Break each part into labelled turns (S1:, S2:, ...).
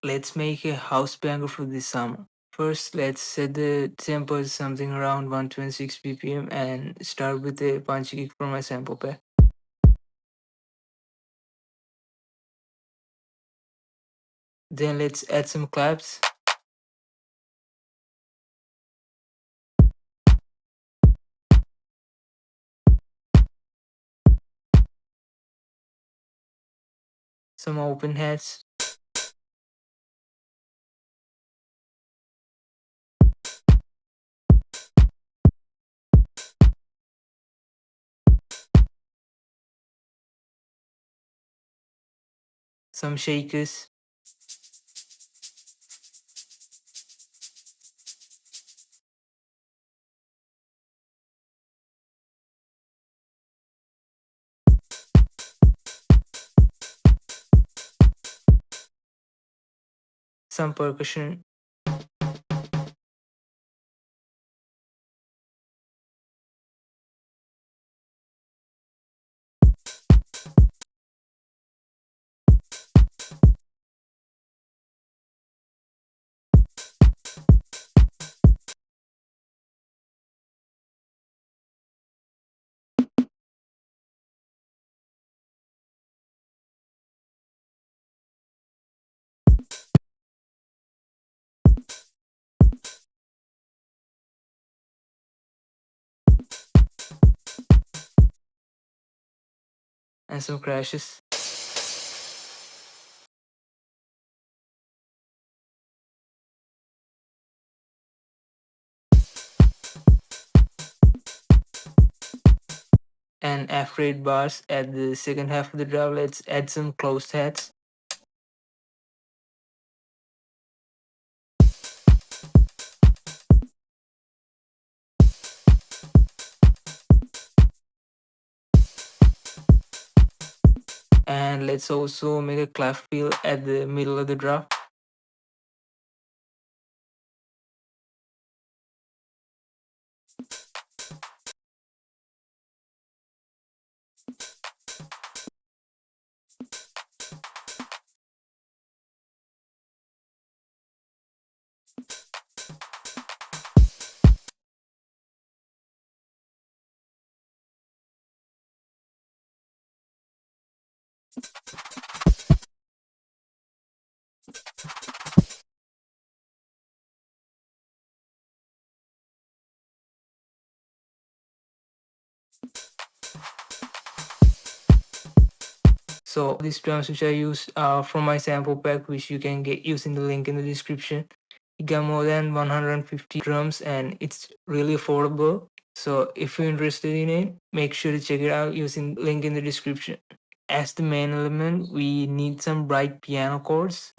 S1: Let's make a house banger for this summer. First, let's set the tempo to something around 126 BPM and start with a punchy kick from my sample pack. Then let's add some claps, some open hats, some shakers, some percussion, and some crashes. And after 8 bars at the second half of the drop, let's add some closed hats. And let's also make a clap fill at the middle of the drop. So these drums which I use are from my sample pack, which you can get using the link in the description. It got more than 150 drums and it's really affordable. So if you're interested in it, make sure to check it out using the link in the description. As the main element, we need some bright piano chords.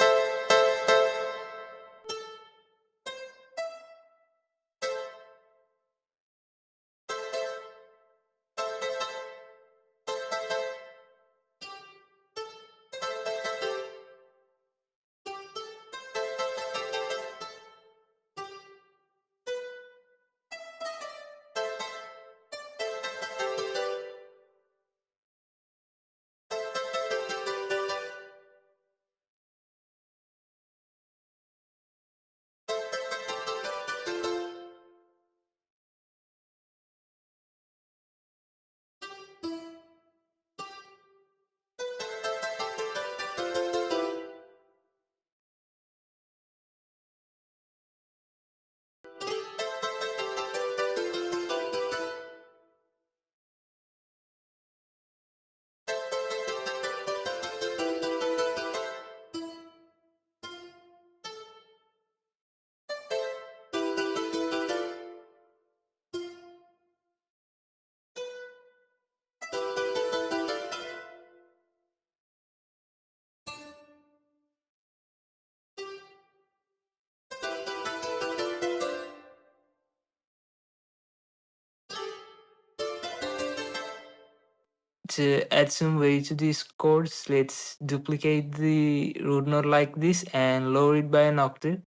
S1: To add some weight to these chords, let's duplicate the root note like this and lower it by an octave.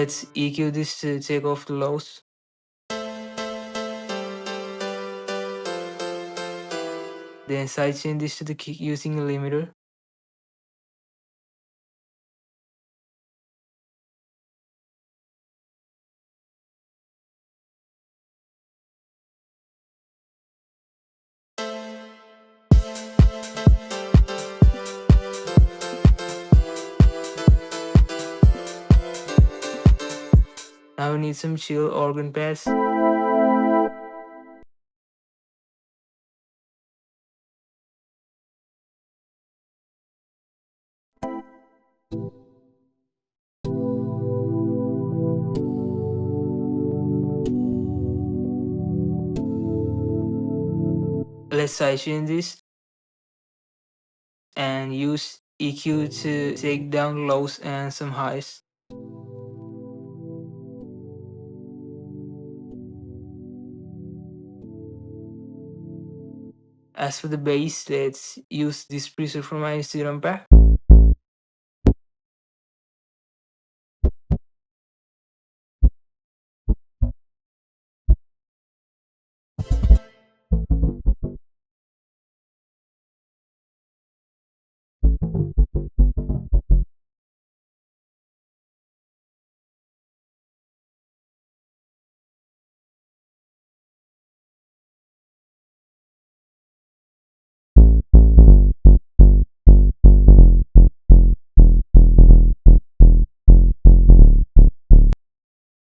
S1: Let's EQ this to take off the lows. Then sidechain this to the kick using a limiter. Now we need some chill organ pads. Let's sidechain this and use EQ to take down lows and some highs. As for the bass, let's use this preset from my Serum pack.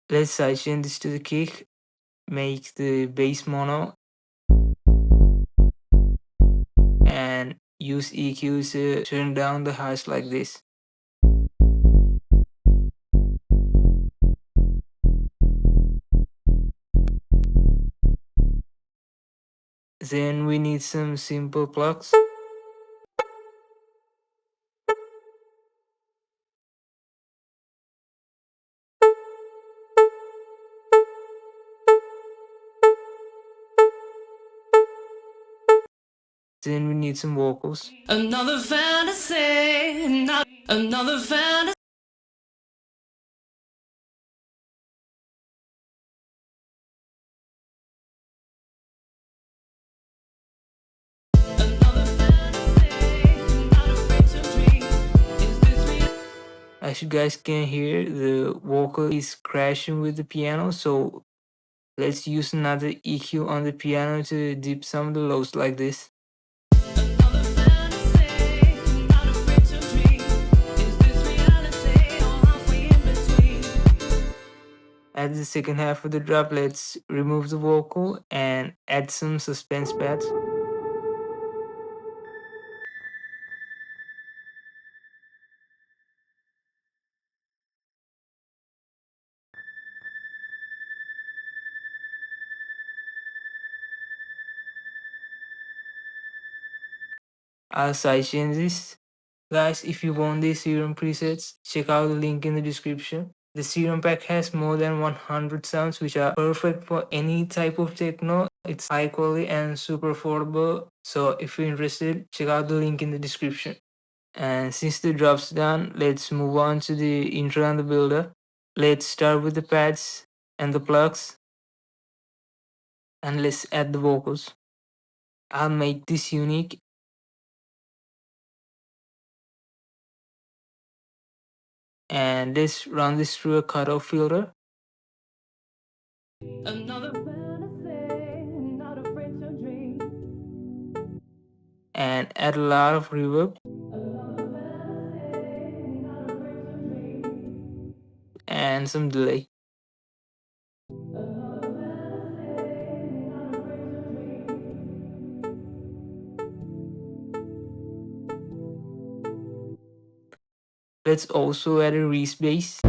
S1: Let's sidechain this to the kick, make the bass mono, and use EQ to turn down the highs like this. Then we need some simple plucks. Then we need some vocals.
S2: Another fantasy, another fantasy.
S1: As you guys can hear, the vocal is crashing with the piano, so let's use another EQ on the piano to dip some of the lows like this. At the second half of the drop, let's remove the vocal and add some suspense pads. I'll sidechain this. Guys, if you want these Serum presets, check out the link in the description. The Serum pack has more than 100 sounds which are perfect for any type of techno. It's high quality and super affordable. So if you're interested, check out the link in the description. And since the drop's done, let's move on to the intro and the builder. Let's start with the pads and the plugs. And let's add the vocals. I'll make this unique. And let's run this through a cutoff filter.
S2: Another fantasy, not afraid to dream.
S1: And add a lot of reverb. And some delay. Let's also add a Reese bass.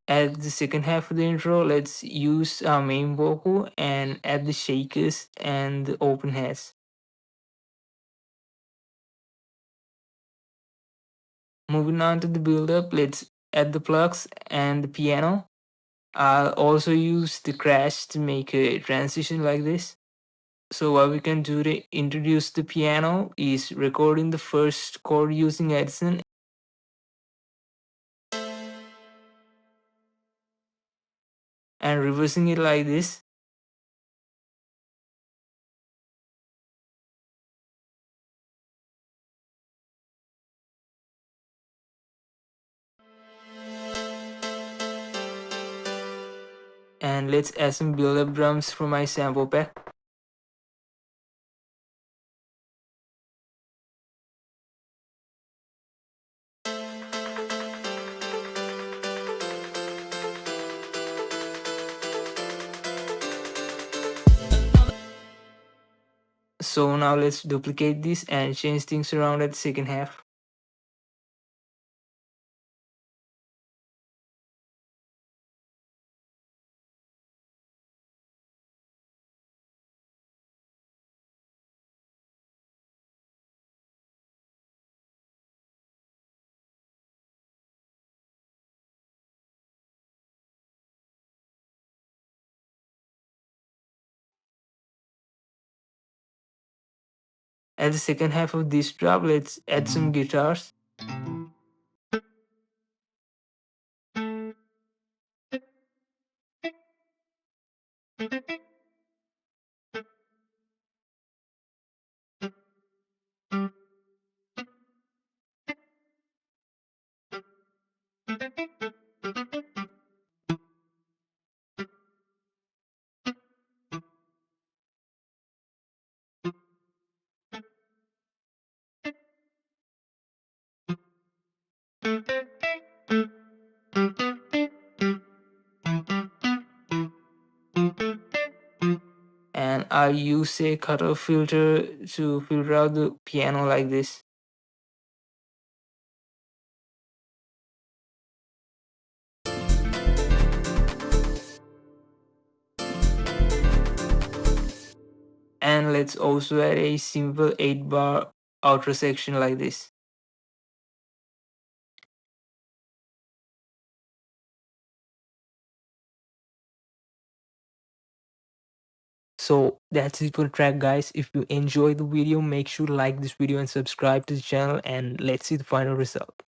S1: At the second half of the intro, let's use our main vocal and add the shakers and the open hats. Moving on to the build-up, let's at the plucks and the piano. I'll also use the crash to make a transition like this. So what we can do to introduce the piano is recording the first chord using Edison and reversing it like this. And let's add some build-up drums from my sample pack. So now let's duplicate this and change things around at the second half. At the second half of this drop, let's add some guitars. And I'll use a cutoff filter to filter out the piano like this. And let's also add a simple 8-bar outro section like this. So that's it for the track, guys. If you enjoyed the video, make sure to like this video and subscribe to the channel, and let's see the final result.